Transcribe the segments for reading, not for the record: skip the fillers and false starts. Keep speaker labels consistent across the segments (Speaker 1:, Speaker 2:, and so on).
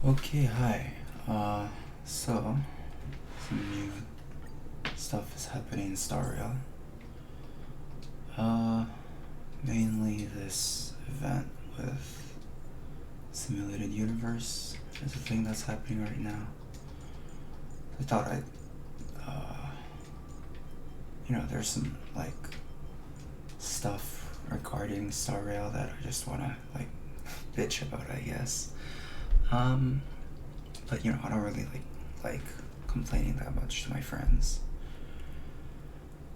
Speaker 1: Okay, hi. So some new stuff is happening in Star Rail. Mainly this event with simulated universe is a thing that's happening right now. I thought I'd, there's some like stuff regarding Star Rail that I just wanna like bitch about, I guess. But I don't really like complaining that much to my friends.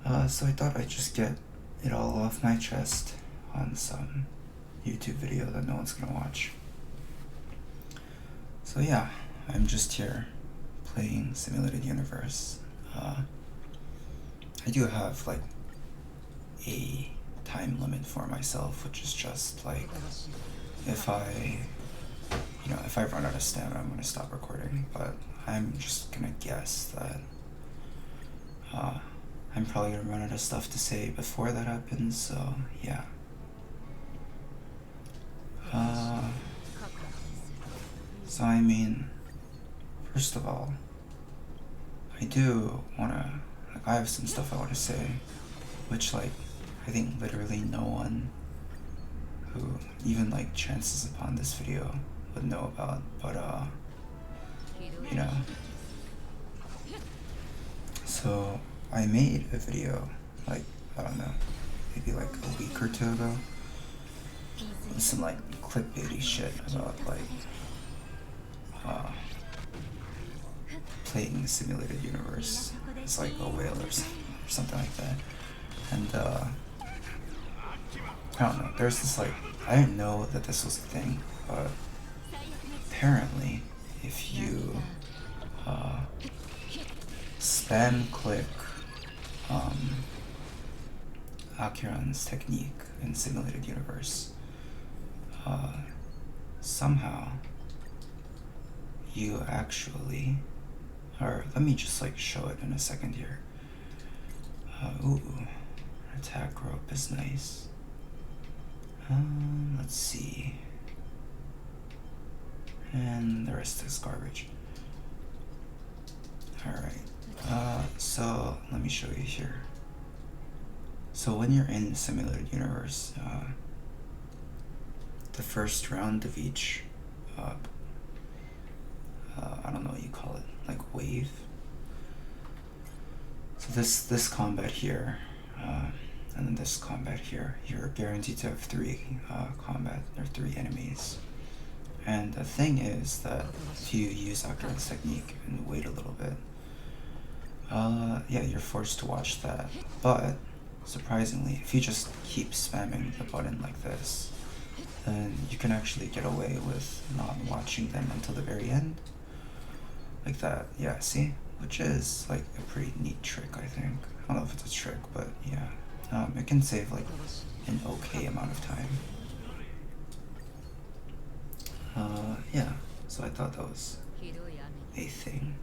Speaker 1: So I thought I'd just get it all off my chest on some YouTube video that no one's gonna watch. So yeah, I'm just here playing Simulated Universe. I do have like a time limit for myself, which is just like if I run out of stamina, I'm gonna stop recording. But I'm just gonna guess that I'm probably gonna run out of stuff to say before that happens, so yeah. So I mean, first of all, I do wanna, I have some stuff I wanna say, which I think literally no one who even chances upon this video would know about, but so I made a video, I don't know, maybe a week or two ago, with some clickbaity shit about playing Simulated Universe. It's like a whale or something like that. And I don't know, there's this I didn't know that this was a thing, but apparently if you spam click Akiran's technique in Simulated Universe, somehow you actually, or let me just show it in a second here. Ooh, attack rope is nice. Let's see. And the rest is garbage. Alright, so let me show you here. So when you're in Simulated Universe, the first round of each, I don't know what you call it, wave. So this combat here, and then this combat here, you're guaranteed to have 3 combat, or 3 enemies. And the thing is that if you use Akiran's technique and wait a little bit, yeah, you're forced to watch that. But surprisingly, if you just keep spamming the button like this, then you can actually get away with not watching them until the very end. Like that, yeah, see? Which is a pretty neat trick, I think. I don't know if it's a trick, but yeah. It can save an okay amount of time. Yeah, so I thought that was a thing.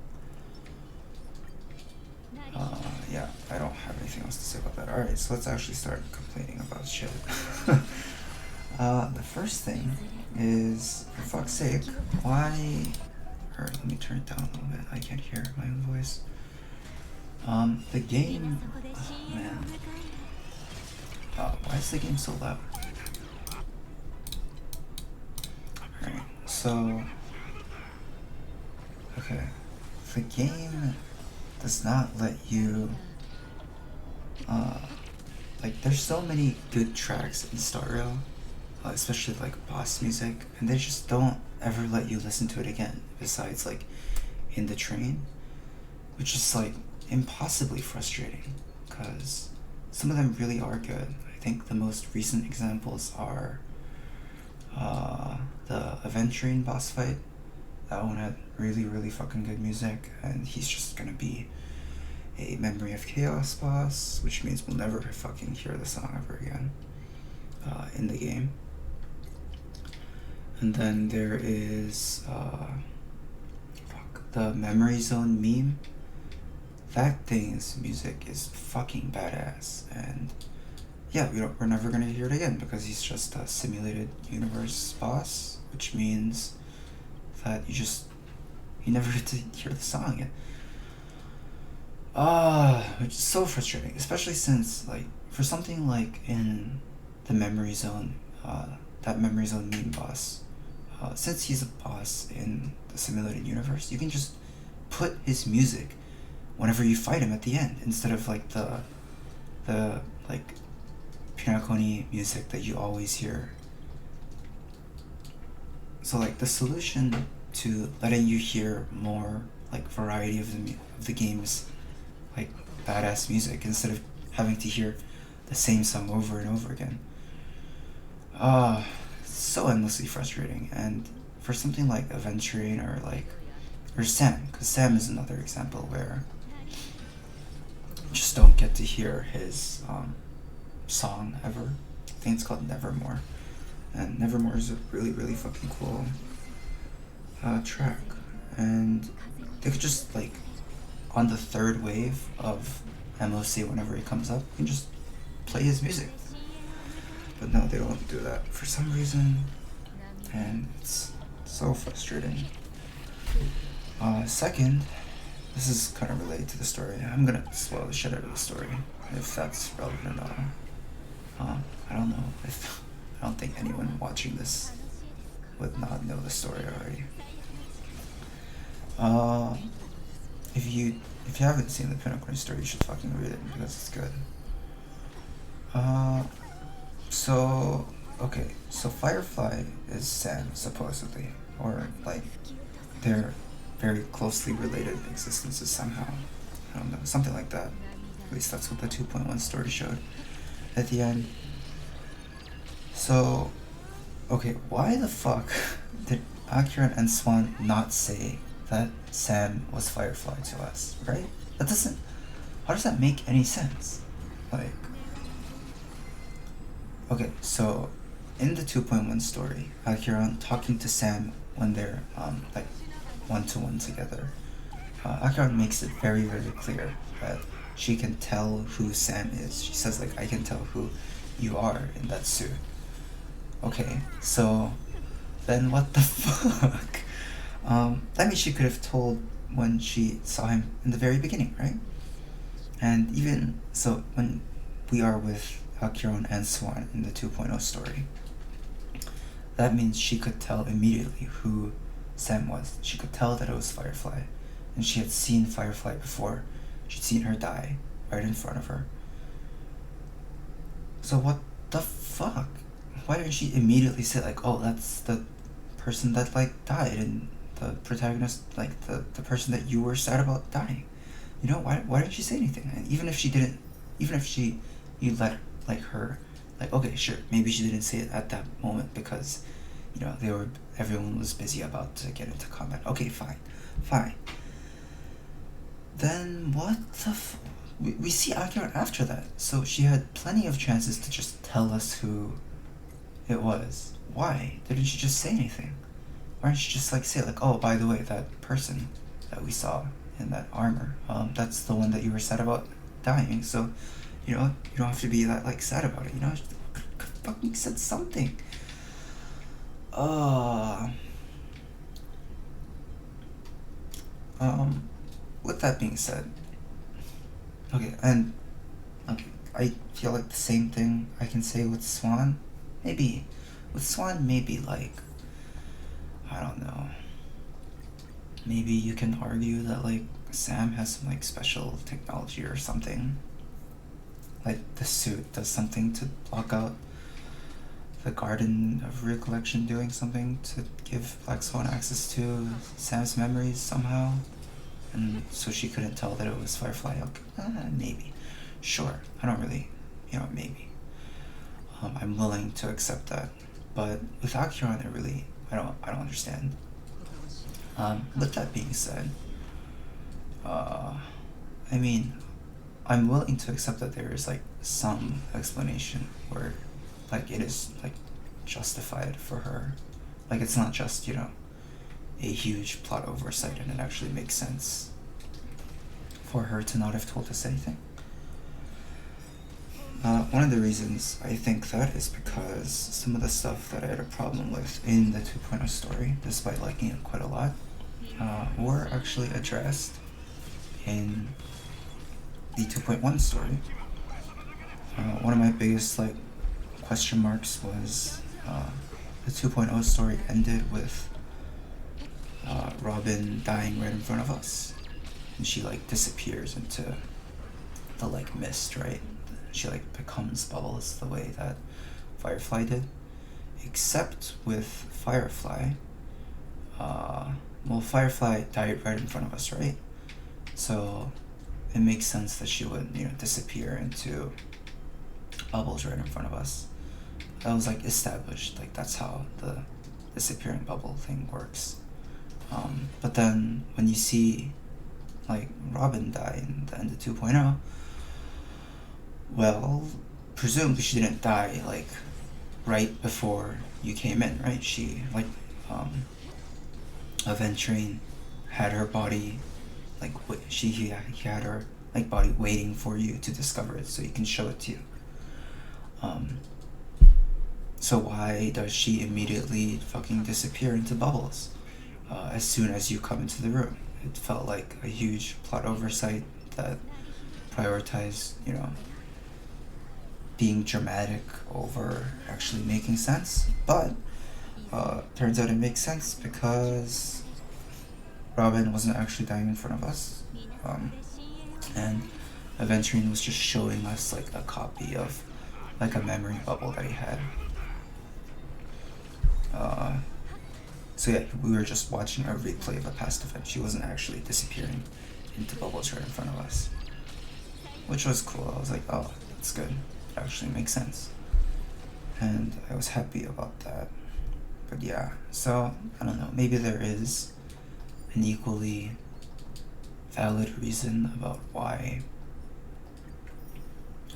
Speaker 1: Yeah, I don't have anything else to say about that. Alright, so let's actually start complaining about shit. The first thing is, for fuck's sake, why... Or let me turn it down a little bit, I can't hear my own voice. The game... Oh, man. Why is the game so loud? Alright, so... Okay. The game does not let you... there's so many good tracks in Star Rail, especially boss music, and they just don't ever let you listen to it again, besides in the train, which is impossibly frustrating, because some of them really are good. I think the most recent examples are the Aventurine boss fight. That one had really fucking good music, and he's just gonna be a Memory of Chaos boss, which means we'll never fucking hear the song ever again in the game. And then there is the Memory Zone meme. That thing's music is fucking badass, and yeah, we're never gonna hear it again because he's just a Simulated Universe boss, which means that you never get to hear the song again. Which is so frustrating, especially since, like, for something like in the Memory Zone, that Memory Zone meme boss, since he's a boss in the simulated universe, you can just put his music whenever you fight him at the end, instead of like the like Pinakoni music that you always hear. So like the solution to letting you hear more like variety of the game's like badass music instead of having to hear the same song over and over again. So endlessly frustrating. And for something like Aventurine or Sam, because Sam is another example where you just don't get to hear his song ever. I think it's called Nevermore, and Nevermore is a really, really fucking cool track. And they could just, like, on the third wave of MOC, whenever he comes up, you can just play his music. But no, they don't do that for some reason, and it's so frustrating. Second, this is kind of related to the story. I'm gonna spoil the shit out of the story, if that's relevant or not. I don't know. I don't think anyone watching this would not know the story already. If you haven't seen the Pinnacle story, you should fucking read it because it's good. So Firefly is Sam, supposedly, or like they're very closely related existences somehow. I don't know, something like that. At least that's what the 2.1 story showed at the end. So, okay, why the fuck did Akira and Swan not say that Sam was Firefly to us, right? How does that make any sense? Like, okay, so in the 2.1 story, Akira talking to Sam when they're like one-to-one together, Akira makes it very, very clear that she can tell who Sam is. She says, like, I can tell who you are in that suit. Okay, so then what the fuck? That means she could have told when she saw him in the very beginning, right? And even so, when we are with Akiron and Swan in the 2.0 story, that means she could tell immediately who Sam was. She could tell that it was Firefly, and she had seen Firefly before. She'd seen her die right in front of her. So what the fuck? Why didn't she immediately say, like, oh, that's the person that, like, died, and the protagonist, like, the person that you were sad about dying? You know, why didn't she say anything? And even if you let, like, her, like, okay, sure, maybe she didn't say it at that moment because, you know, everyone was busy about to get into combat. Okay, fine. Then what the we see Akira after that, so she had plenty of chances to just tell us who it was. Why didn't she just say anything? Why didn't she just, like, say, like, oh, by the way, that person that we saw in that armor, that's the one that you were sad about dying, so, you know, you don't have to be that, like, sad about it, you know? Could fucking said something. With that being said, I feel like the same thing I can say with Swan. Maybe, like, I don't know, maybe you can argue that, like, Sam has some, like, special technology or something. Like, the suit does something to block out the Garden of Recollection doing something to give Black Swan access to Sam's memories somehow. And so she couldn't tell that it was Firefly. Okay, maybe. Sure, I don't really, maybe. I'm willing to accept that. But with Akiron, I don't understand. With that being said, I mean, I'm willing to accept that there is, like, some explanation where, like, it is, like, justified for her. Like, it's not just, a huge plot oversight, and it actually makes sense for her to not have told us anything. One of the reasons I think that is because some of the stuff that I had a problem with in the 2.0 story, despite liking it quite a lot, were actually addressed in the 2.1 story. One of my biggest question marks was the 2.0 story ended with Robin dying right in front of us, and she disappears into the mist, right? She becomes Bubbles the way that Firefly did, except with Firefly. Well, Firefly died right in front of us, right? So it makes sense that she would disappear into Bubbles right in front of us. That was established, that's how the disappearing bubble thing works. But then when you see Robin die in the end of 2.0, well, presumably she didn't die right before you came in, right? She Aventurine had her body he had her body waiting for you to discover it so he can show it to you. So why does she immediately fucking disappear into Bubbles as soon as you come into the room? It felt like a huge plot oversight that prioritized, being dramatic over actually making sense. But turns out it makes sense because Robin wasn't actually dying in front of us. And Aventurine was just showing us a copy of a memory bubble that he had. So yeah, we were just watching a replay of a past event. She wasn't actually disappearing into Bubbles right in front of us, which was cool. I was like, oh, that's good. It actually makes sense. And I was happy about that. But yeah, so I don't know, maybe there is an equally valid reason about why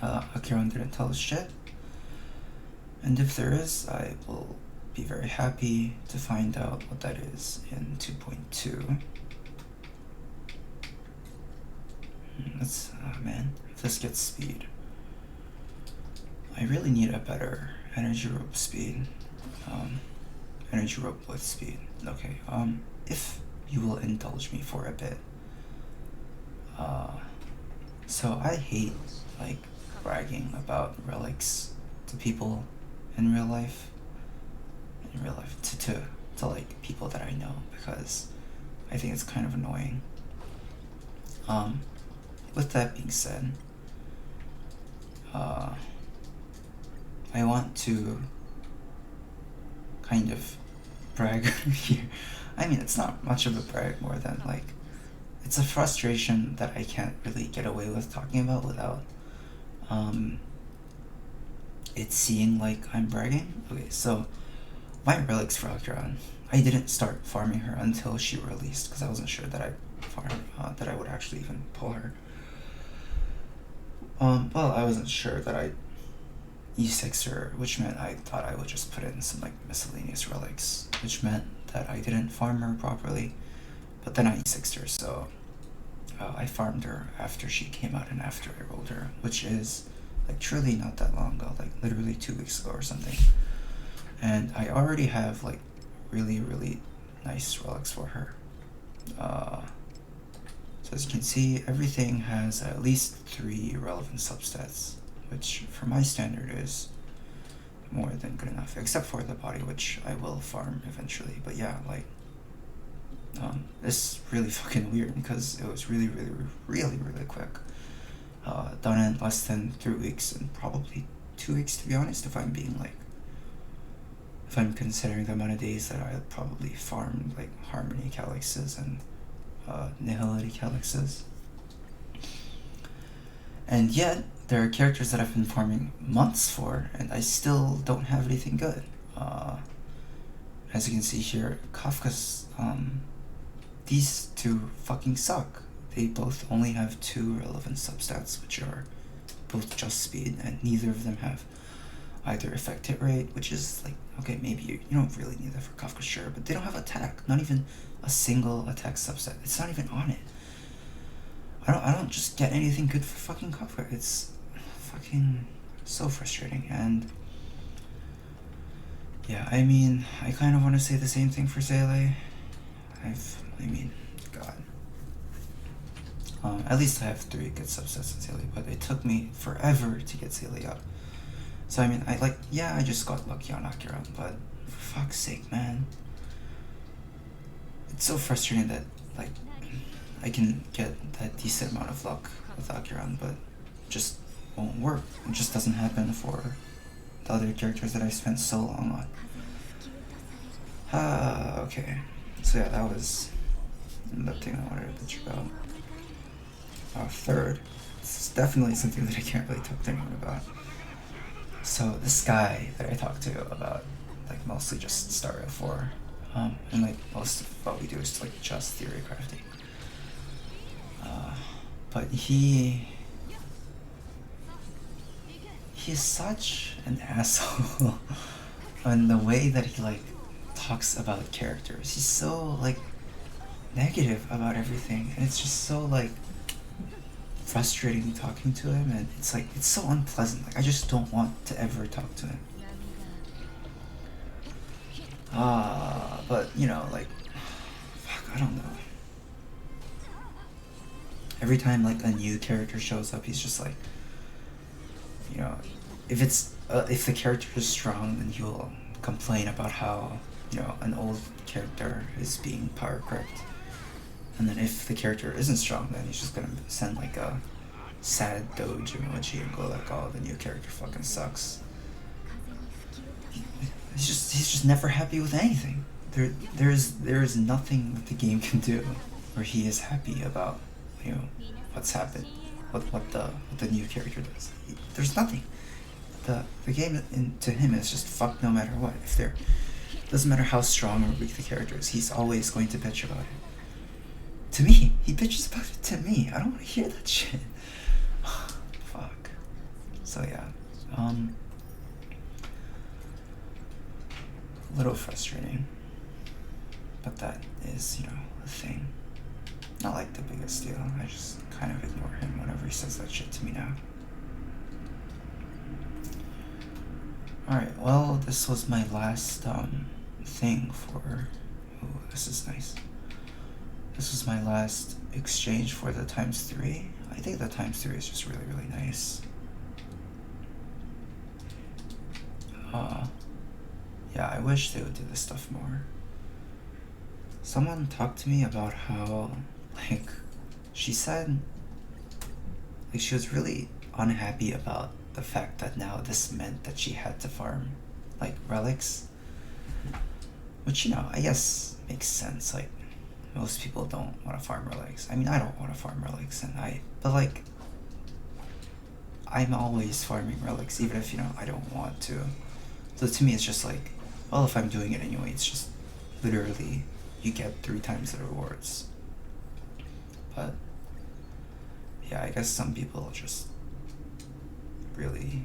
Speaker 1: Akiron didn't tell us shit. And if there is, I will be very happy to find out what that is in 2.2. Let's, man, if this gets speed, I really need a better energy rope speed. Energy rope with speed. Okay, if you will indulge me for a bit. So I hate bragging about relics to people in real life. To people that I know, because I think it's kind of annoying. With that being said, I want to kind of brag here. I mean, it's not much of a brag, more than it's a frustration that I can't really get away with talking about without it seeming like I'm bragging. Okay, so my relics for Akiron, I didn't start farming her until she released, because I wasn't sure that that I would actually even pull her. Well, I wasn't sure that I'd E6 her, which meant I thought I would just put in some miscellaneous relics, which meant that I didn't farm her properly. But then I E6'd her, so I farmed her after she came out and after I rolled her, which is truly not that long ago, literally 2 weeks ago or something. And I already have really, really nice relics for her. So as you can see, everything has at least 3 relevant substats, which for my standard is more than good enough, except for the body, which I will farm eventually. But yeah, it's really fucking weird because it was really, really, really, really quick. Done in less than 3 weeks, and probably 2 weeks, to be honest, if I'm being if I'm considering the amount of days that I probably farmed Harmony Calyxes and Nihility Calyxes. And yet, there are characters that I've been farming months for, and I still don't have anything good. As you can see here, Kafka's, these two fucking suck. They both only have 2 relevant substats, which are both just speed, and neither of them have either effect hit rate, which is okay, maybe you don't really need that for Kafka, sure, but they don't have attack, not even a single attack subset. It's not even on it. I don't just get anything good for fucking Kafka. It's fucking So frustrating. And yeah, I mean, I kind of want to say the same thing for Zele. I mean, God. At least I have 3 good subsets in Zele, but it took me forever to get Zele up. So I mean, I just got lucky on Akiran, but for fuck's sake, man. It's so frustrating that, like, I can get that decent amount of luck with Akiran, but it just won't work. It just doesn't happen for the other characters that I spent so long on. Okay. So yeah, that was the thing I wanted to bitch about. Third, this is definitely something that I can't really talk to anyone about. So this guy that I talked to about, like, mostly just Star 4, and like most of what we do is like just theory crafting. But he is such an asshole and the way that he like talks about characters. He's so like negative about everything, and it's just so like frustrating talking to him, and it's like it's so unpleasant. Like I just don't want to ever talk to him. But you know, like, fuck, I don't know. Every time like a new character shows up, he's just like, you know, if the character is strong, then he'll complain about how, you know, an old character is being power crept. And then if the character isn't strong, then he's just gonna send like a sad doge emoji and go like, oh, the new character fucking sucks. He's just never happy with anything. There is nothing that the game can do where he is happy about, you know, what's happened, what the new character does. There's nothing. The game to him is just fuck no matter what. If there doesn't matter how strong or weak the character is, he's always going to bitch about it. To me, he bitches about it to me. I don't want to hear that shit. Fuck. So yeah, a little frustrating, but that is, you know, a thing. Not like the biggest deal. I just kind of ignore him whenever he says that shit to me now. Alright, well, this was my last thing for... Ooh, this is nice. This was my last exchange for the ×3. I think the ×3 is just really, really nice. Yeah, I wish they would do this stuff more. Someone talked to me about how, like, she said, like, she was really unhappy about the fact that now this meant that she had to farm, like, relics. Which, you know, I guess makes sense. Like, most people don't want to farm relics. I mean, I don't want to farm relics, but like, I'm always farming relics, even if, you know, I don't want to. So to me, it's just like, well, if I'm doing it anyway, it's just literally you get 3 times the rewards. But yeah, I guess some people just really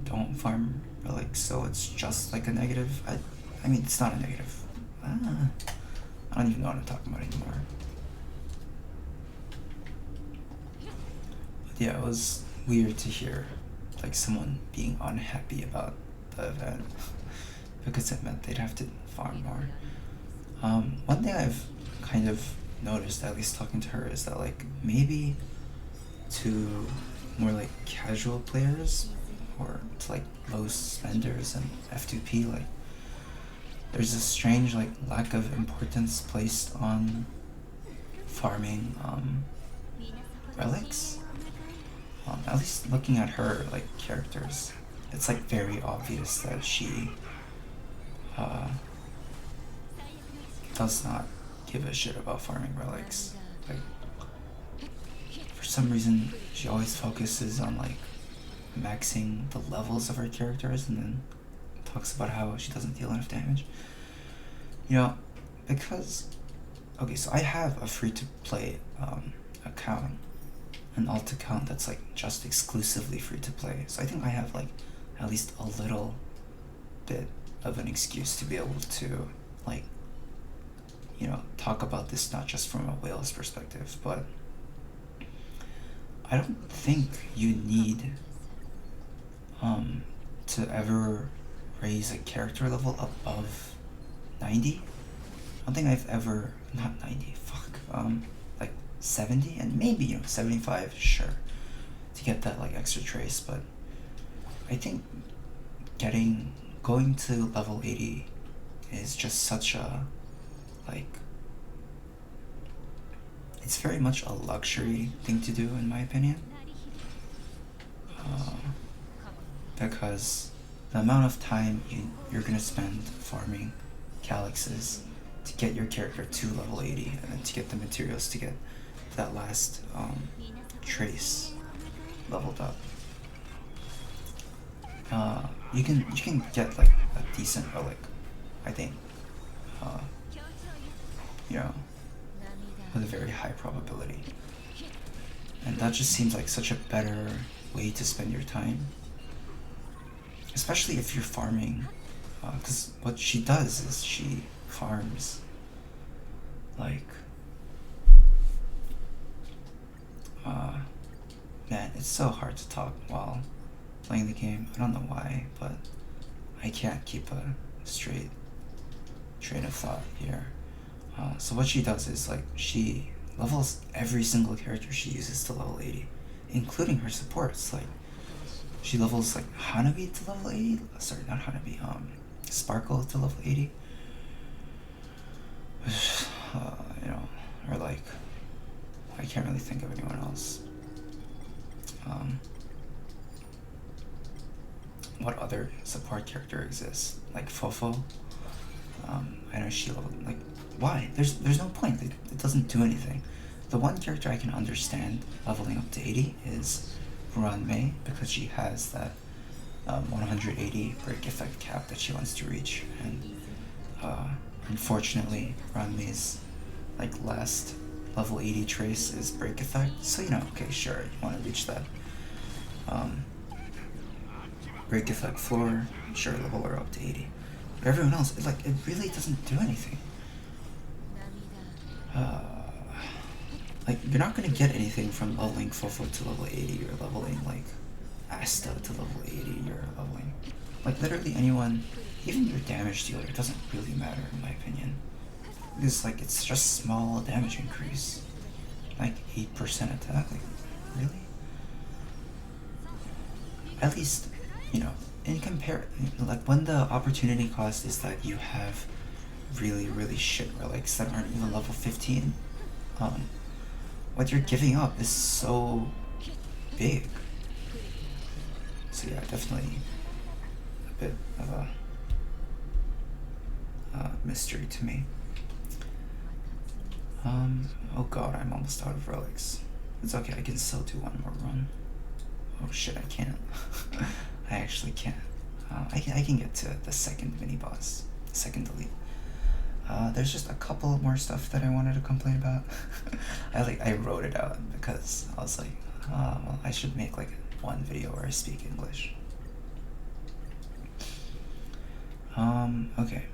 Speaker 1: don't farm relics, so it's just like a negative. I mean, it's not a negative. I don't even know what I'm talking about anymore. But yeah, it was weird to hear like someone being unhappy about the event because it meant they'd have to farm more. One thing I've kind of noticed, at least talking to her, is that like maybe to more like casual players or to like low spenders and F2P, like there's a strange like lack of importance placed on farming relics. At least looking at her like characters, it's like very obvious that she does not give a shit about farming relics. Like, for some reason, she always focuses on like maxing the levels of her characters and then talks about how she doesn't deal enough damage. You know, because, okay, so I have a free-to-play account, an alt account that's like just exclusively free-to-play. So I think I have like at least a little bit of an excuse to be able to like, you know, talk about this not just from a whale's perspective, but I don't think you need to ever raise a character level above 90. I don't think I've ever, not 90, fuck, like 70, and maybe, 75, sure, to get that like extra trace, but I think going to level 80 is just such a, like, it's very much a luxury thing to do in my opinion, because the amount of time you're gonna spend farming calyxes to get your character to level 80 and then to get the materials to get that last trace leveled up. You can get like a decent relic, I think, with a very high probability, and that just seems like such a better way to spend your time, especially if you're farming, because what she does is she farms like, man, it's so hard to talk while playing the game. I don't know why, but I can't keep a straight train of thought here. So what she does is, like, she levels every single character she uses to level 80, including her supports. Like, she levels like Hanabi to level 80. Sorry, not Hanabi. Sparkle to level 80. Or like, I can't really think of anyone else. What other support character exists? Like Fofo. I know she leveled, like, why? There's no point. It doesn't do anything. The one character I can understand leveling up to 80 is Ranmei, because she has that 180 break effect cap that she wants to reach, and unfortunately Ranmei's like last level 80 trace is break effect, so okay, sure, you want to reach that break effect floor, sure, level her up to 80. But everyone else, it really doesn't do anything. Like, you're not gonna get anything from leveling Fofo to level 80, or leveling like Asta to level 80, or leveling like literally anyone, even your damage dealer. It doesn't really matter in my opinion. Because like, it's just small damage increase, like 8% attack. Like, really? At least, in like when the opportunity cost is that you have really shit relics that aren't even level 15, what you're giving up is so big. So yeah, definitely a bit of a mystery to me. Oh god, I'm almost out of relics. It's okay, I can still do one more run. Oh shit, I can't. I actually can't. I can get to the second mini boss, second delete. There's just a couple more stuff that I wanted to complain about. I wrote it out because I was like, well, I should make like one video where I speak English. Okay.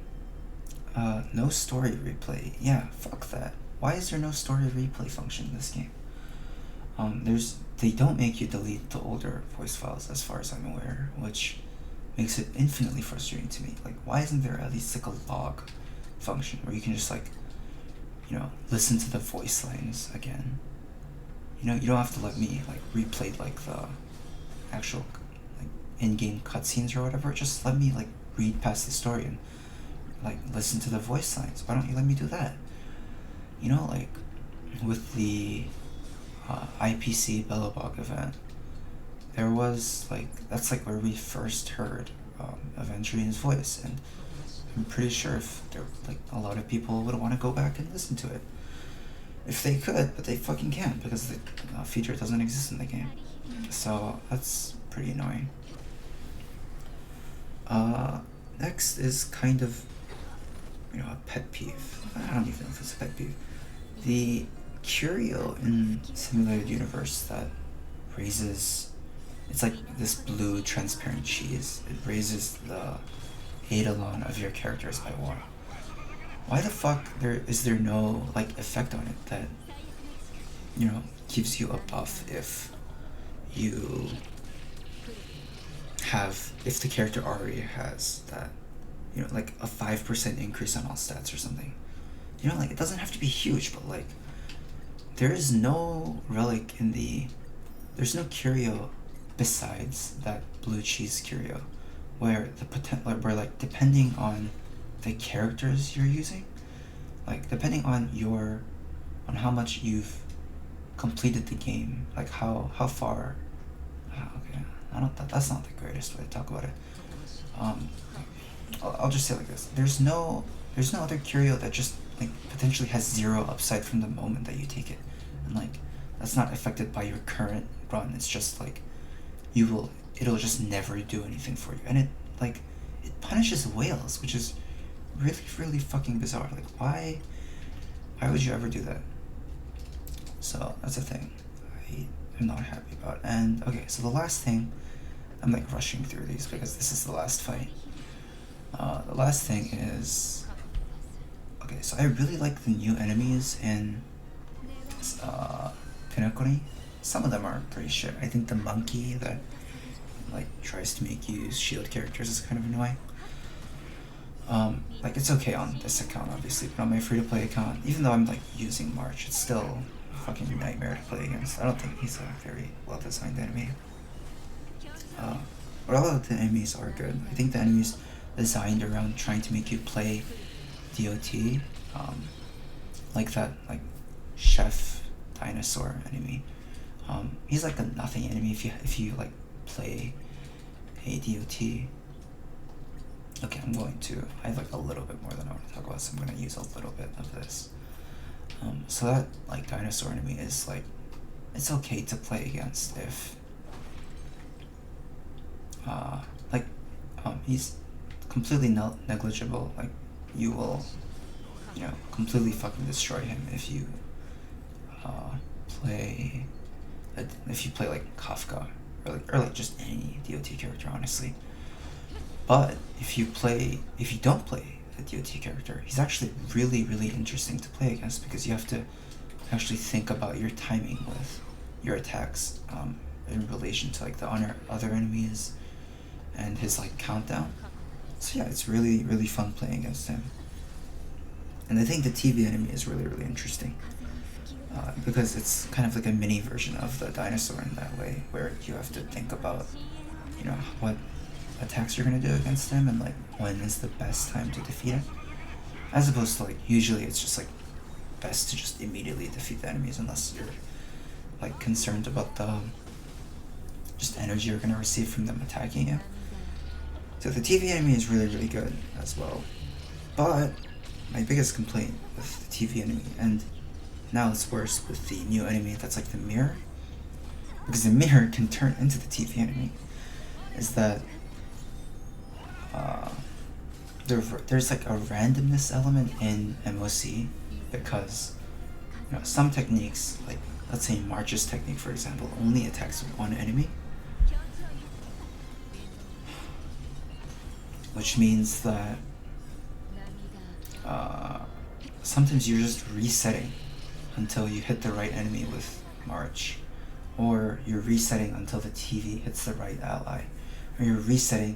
Speaker 1: No story replay. Yeah, fuck that. Why is there no story replay function in this game? They don't make you delete the older voice files as far as I'm aware, which makes it infinitely frustrating to me. Like, why isn't there at least like a log function where you can just like, listen to the voice lines again? You don't have to let me like replay like the actual like in-game cutscenes or whatever. Just let me like read past the story and like listen to the voice lines. Why don't you let me do that? Like with the IPC Bellabog event, there was like, that's like where we first heard Aventurine's voice, and I'm pretty sure if there like a lot of people would want to go back and listen to it if they could, but they fucking can't because the feature doesn't exist in the game. So that's pretty annoying. Next is kind of a pet peeve. I don't even know if it's a pet peeve. The curio in Simulated Universe that raises, it's like this blue transparent cheese. It raises the eidolon of your characters by 1. Why the fuck is there no like effect on it that gives you a buff if you if the character already has that, you know, like a 5% increase on all stats or something. You know, like it doesn't have to be huge, but like there is no relic in there's no curio besides that blue cheese curio where where like depending on the characters you're using, like depending on on how much you've completed the game, like how far. Okay, that's not the greatest way to talk about it. I'll just say it like this: there's no other curio that just like potentially has 0 upside from the moment that you take it, and like that's not affected by your current run. It's just like it'll just never do anything for you, and it punishes whales, which is really fucking bizarre. Like why would you ever do that? So that's a thing I am not happy about. And okay, so the last thing, I'm like rushing through these because this is the last fight. The last thing is, okay, so I really like the new enemies in Pinokuri. Some of them are pretty shit. I think the monkey that like tries to make you use shield characters is kind of annoying. Like it's okay on this account obviously, but on my free-to-play account, even though I'm like using March, it's still a fucking nightmare to play against. I don't think he's a very well-designed enemy. But all of the enemies are good. I think the enemies designed around trying to make you play DOT, like that like chef dinosaur enemy. He's like a nothing enemy if you like play a DOT. Okay, I have like a little bit more than I want to talk about, so I'm gonna use a little bit of this. So that like dinosaur enemy is like, it's okay to play against if he's completely negligible. Like you will, you know, completely fucking destroy him if you play like Kafka or like just any DOT character, honestly. But if you don't play a DOT character, he's actually really interesting to play against because you have to actually think about your timing with your attacks in relation to like the other enemies and his like countdown. So yeah, it's really fun playing against him. And I think the TV enemy is really interesting because it's kind of like a mini version of the dinosaur in that way, where you have to think about, you know, what attacks you're gonna do against him and like when is the best time to defeat him, as opposed to like usually it's just like best to just immediately defeat the enemies unless you're like concerned about the just energy you're gonna receive from them attacking you. So the TV enemy is really good as well, but my biggest complaint with the TV enemy, and now it's worse with the new enemy that's like the mirror, because the mirror can turn into the TV enemy, is that there's like a randomness element in MOC, because you know some techniques, like let's say March's technique for example, only attacks one enemy, which means that sometimes you're just resetting until you hit the right enemy with March, or you're resetting until the TV hits the right ally, or you're resetting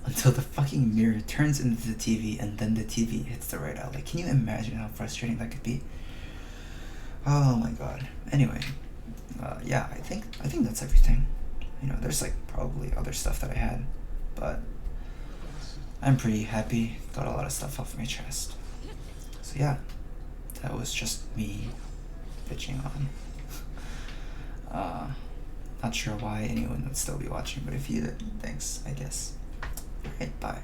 Speaker 1: until the fucking mirror turns into the TV and then the TV hits the right ally. Can you imagine how frustrating that could be? Oh my god. Anyway, yeah, I think that's everything. You know, there's like probably other stuff that I had, but I'm pretty happy. Got a lot of stuff off my chest. So yeah, that was just me bitching on. Not sure why anyone would still be watching, but if you did, thanks, I guess. Alright, bye.